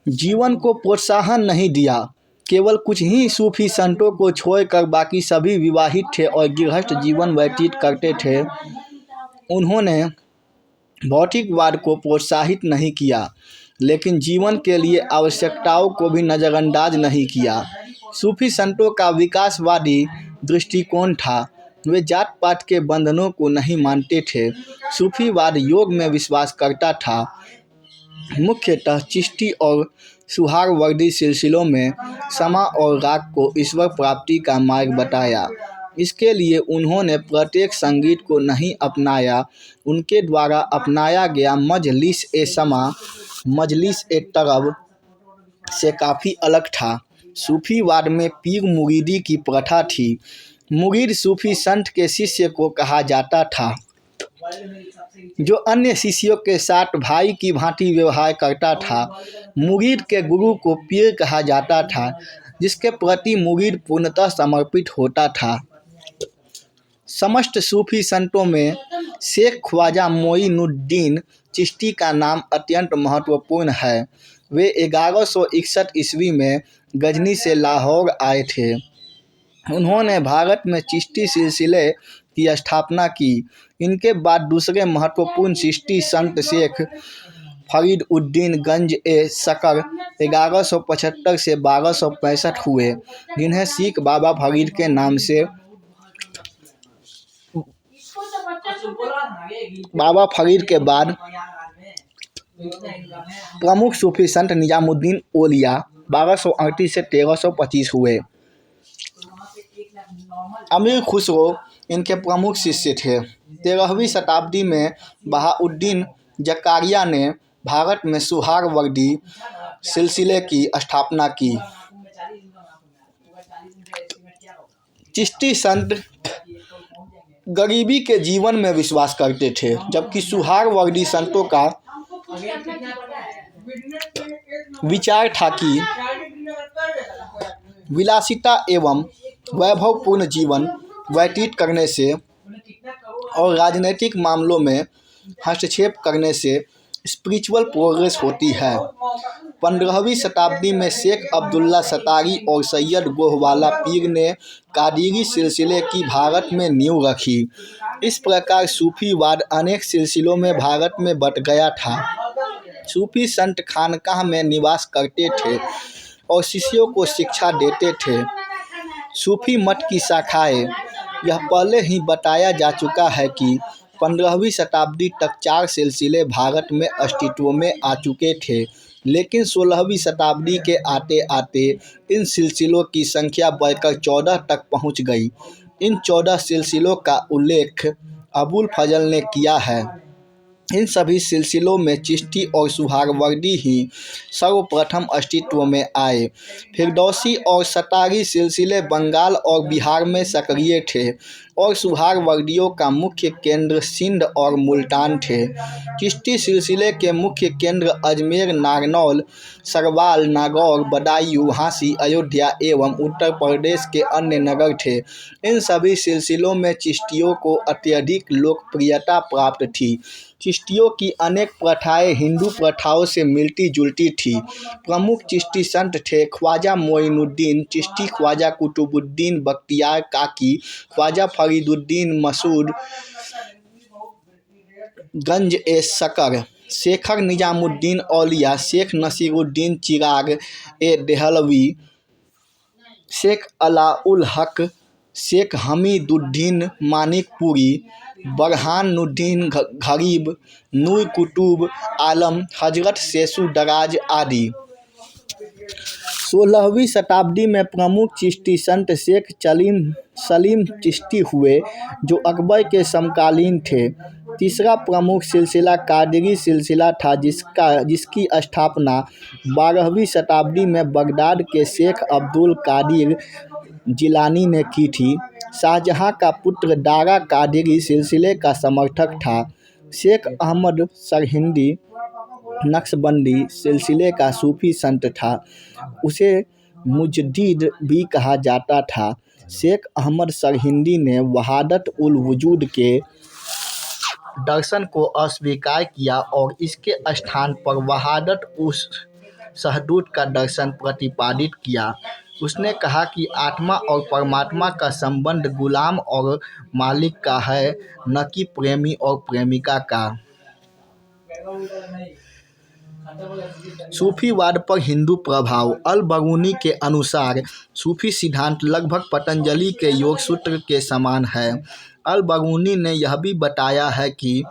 जीवन को प्रोत्साहन नहीं दिया। केवल कुछ ही सूफी संतों को छोड़कर बाकी सभी विवाहित थे और गृहस्थ जीवन व्यतीत करते थे। उन्होंने भौतिकवाद को प्रोत्साहित नहीं किया, लेकिन जीवन के लिए आवश्यकताओं को भी नज़रअंदाज नहीं किया। सूफी संतों का विकासवादी दृष्टिकोण था। वे जात पात के बंधनों को नहीं मानते थे। सूफीवाद योग में विश्वास करता था। मुख्यतः चिश्ती और सुहागवर्दी सिलसिलों में समा और राग को ईश्वर प्राप्ति का मार्ग बताया। इसके लिए उन्होंने प्रत्येक संगीत को नहीं अपनाया। उनके द्वारा अपनाया गया मजलिस ए समा, मजलिस ए तरब से काफ़ी अलग था। सूफीवाद में पीर मुरीदी की प्रथा थी। मुरीद सूफी संत के शिष्य को कहा जाता था, जो अन्य शिष्यों के साथ भाई की भांति व्यवहार करता था। मुरीद के गुरु को पीर कहा जाता था, जिसके प्रति मुरीद पूर्णतः समर्पित होता था। समस्त सूफी संतों में शेख ख्वाजा मोइनुद्दीन चिश्ती का नाम अत्यंत महत्वपूर्ण है। वे 1161 ईस्वी में गजनी से लाहौर आए थे। उन्होंने भारत में चिश्ती सिलसिले की स्थापना की। इनके बाद दूसरे महत्वपूर्ण चिश्ती संत शेख फरीद उद्दीन गंज ए शकर 1175 से 1265 हुए, जिन्हें सिख बाबा फरीद के नाम से बाबा फरीद के बाद प्रमुख सूफी संत निजामुद्दीन औलिया 1238 से 1325 हुए। अमीर खुसरो इनके प्रमुख शिष्य थे। 13वीं शताब्दी में बहाउद्दीन जकारिया ने भारत में सुहागवर्दी सिलसिले की स्थापना की। चिश्ती संत गरीबी के जीवन में विश्वास करते थे, जबकि सुहागवर्दी संतों का विचार था कि विलासिता एवं वैभवपूर्ण जीवन व्यतीत करने से और राजनीतिक मामलों में हस्तक्षेप करने से स्पिरिचुअल प्रोग्रेस होती है। 15वीं शताब्दी में शेख अब्दुल्ला सतारी और सैयद गोहवाला पीर ने कादिरी सिलसिले की भारत में नींव रखी। इस प्रकार सूफीवाद अनेक सिलसिलों में भारत में बंट गया था। सूफी संत खानकाह में निवास करते थे और शिष्यों को शिक्षा देते थे। सूफी मत की शाखाएं, यह पहले ही बताया जा चुका है कि 15वीं शताब्दी तक 4 सिलसिले भारत में अस्तित्व में आ चुके थे, लेकिन 16वीं शताब्दी के आते आते इन सिलसिलों की संख्या बढ़कर 14 तक पहुंच गई। इन 14 सिलसिलों का उल्लेख अबुल फजल ने किया है। इन सभी सिलसिलों में चिश्ती और सुहागवर्दी ही सर्वप्रथम अस्तित्व में आए। फिरदौसी और सतारी सिलसिले बंगाल और बिहार में सक्रिय थे और सुहागवर्दियों का मुख्य केंद्र सिंध और मुल्तान थे। चिश्ती सिलसिले के मुख्य केंद्र अजमेर, नारनौल, सरवाल, नागौर, बदायूं, झांसी, अयोध्या एवं उत्तर प्रदेश के अन्य नगर थे। इन सभी सिलसिलों में चिश्तियों को अत्यधिक लोकप्रियता प्राप्त थी। चिश्तियों की अनेक प्रथाएं हिंदू प्रथाओं से मिलती जुलती थी। प्रमुख चिश्ती संत थे ख्वाजा मोइनुद्दीन चिश्ती, ख्वाजा कुतुबुद्दीन बख्तियार काकी, ख्वाजा फरीदुद्दीन मसूद गंज ए शकर, शेखर निजामुद्दीन औलिया, शेख नसीरुद्दीन चिराग ए देहलवी, शेख अलाउल हक, शेख हमीदुद्दीन मानिकपुरी, बरहानुद्दीन गरीब, नूर कुतुब आलम, हजरत शेषु दराज आदि। 16वीं शताब्दी में प्रमुख चिश्ती संत शेख सलीम चिश्ती हुए, जो अकबर के समकालीन थे। तीसरा प्रमुख सिलसिला कादिरी सिलसिला था, जिसकी स्थापना 12वीं शताब्दी में बगदाद के शेख अब्दुल कादिर जिलानी ने की थी। शाहजहां का पुत्र दारा कादिरी सिलसिले का समर्थक था। शेख अहमद सरहिंदी नक्शबंदी सिलसिले का सूफी संत था। उसे मुजद्दिद भी कहा जाता था। शेख अहमद सरहिंदी ने वहादत उल वजूद के दर्शन को अस्वीकार किया और इसके स्थान पर वहादत उस सहदूत का दर्शन प्रतिपादित किया। उसने कहा कि आत्मा और परमात्मा का संबंध गुलाम और मालिक का है, न कि प्रेमी और प्रेमिका का। सूफीवाद पर हिंदू प्रभाव। अल बरूनी के अनुसार सूफी सिद्धांत लगभग पतंजलि के योग सूत्र के समान है। अल बरूनी ने यह भी बताया है कि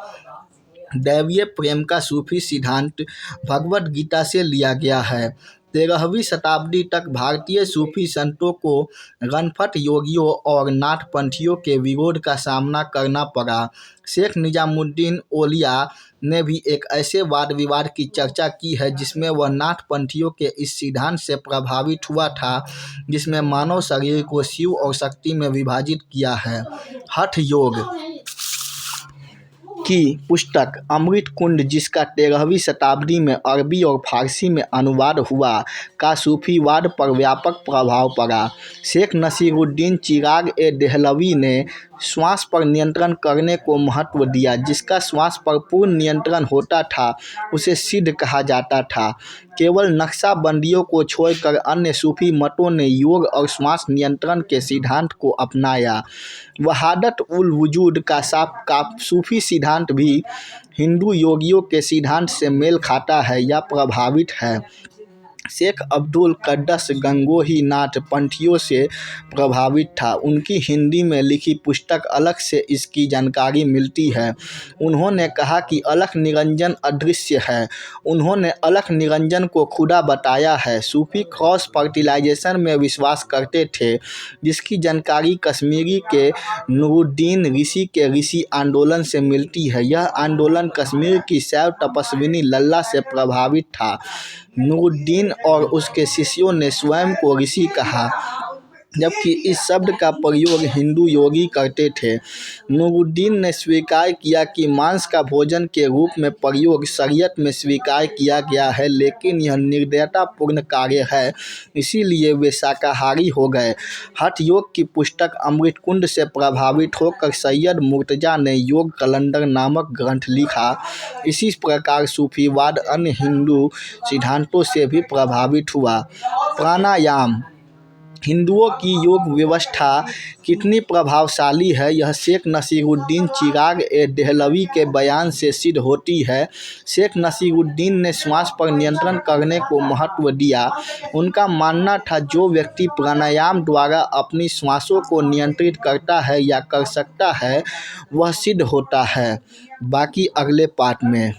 दैवीय प्रेम का सूफी सिद्धांत भगवद गीता से लिया गया है। 13वीं शताब्दी तक भारतीय सूफी संतों को गणपत योगियों और नाथपंथियों के विरोध का सामना करना पड़ा। शेख निजामुद्दीन औलिया ने भी एक ऐसे वाद विवाद की चर्चा की है जिसमें वह नाथपंथियों के इस सिद्धांत से प्रभावित हुआ था, जिसमें मानव शरीर को शिव और शक्ति में विभाजित किया है। हठ योग की पुस्तक अमृत कुंड, जिसका 13वीं शताब्दी में अरबी और फारसी में अनुवाद हुआ, का सूफीवाद पर व्यापक प्रभाव पड़ा। शेख नसीरुद्दीन चिराग ए देहलवी ने श्वास पर नियंत्रण करने को महत्व दिया। जिसका श्वास पर पूर्ण नियंत्रण होता था उसे सिद्ध कहा जाता था। केवल नक्शबंदियों को छोड़कर अन्य सूफी मतों ने योग और श्वास नियंत्रण के सिद्धांत को अपनाया। वहादत उल वजूद का सूफी सिद्धांत भी हिंदू योगियों के सिद्धांत से मेल खाता है या प्रभावित है। शेख अब्दुल कद्दस गंगोही नाथ पंथियों से प्रभावित था। उनकी हिंदी में लिखी पुस्तक अलख से इसकी जानकारी मिलती है। उन्होंने कहा कि अलख निरंजन अदृश्य है। उन्होंने अलख निरंजन को खुदा बताया है। सूफी क्रॉस फर्टिलाइजेशन में विश्वास करते थे, जिसकी जानकारी कश्मीरी के नूरुद्दीन ऋषि के ऋषि आंदोलन से मिलती है। यह आंदोलन कश्मीर की शैव तपस्विनी लल्ला से प्रभावित था। नूरुद्दीन और उसके शिष्यों ने स्वयं को ऋषि कहा, जबकि इस शब्द का प्रयोग हिंदू योगी करते थे। नूरुद्दीन ने स्वीकार किया कि मांस का भोजन के रूप में प्रयोग शरीयत में स्वीकार किया गया है, लेकिन यह निर्दयतापूर्ण कार्य है, इसीलिए वे शाकाहारी हो गए। हठ योग की पुस्तक अमृत कुंड से प्रभावित होकर सैयद मुर्तजा ने योग कैलेंडर नामक ग्रंथ लिखा। इसी प्रकार सूफीवाद अन्य हिंदू सिद्धांतों से भी प्रभावित हुआ। प्राणायाम। हिंदुओं की योग व्यवस्था कितनी प्रभावशाली है, यह शेख नसीरुद्दीन चिराग ए देहलवी के बयान से सिद्ध होती है। शेख नसीरुद्दीन ने श्वास पर नियंत्रण करने को महत्व दिया। उनका मानना था, जो व्यक्ति प्राणायाम द्वारा अपनी श्वासों को नियंत्रित करता है या कर सकता है, वह सिद्ध होता है। बाकी अगले पार्ट में।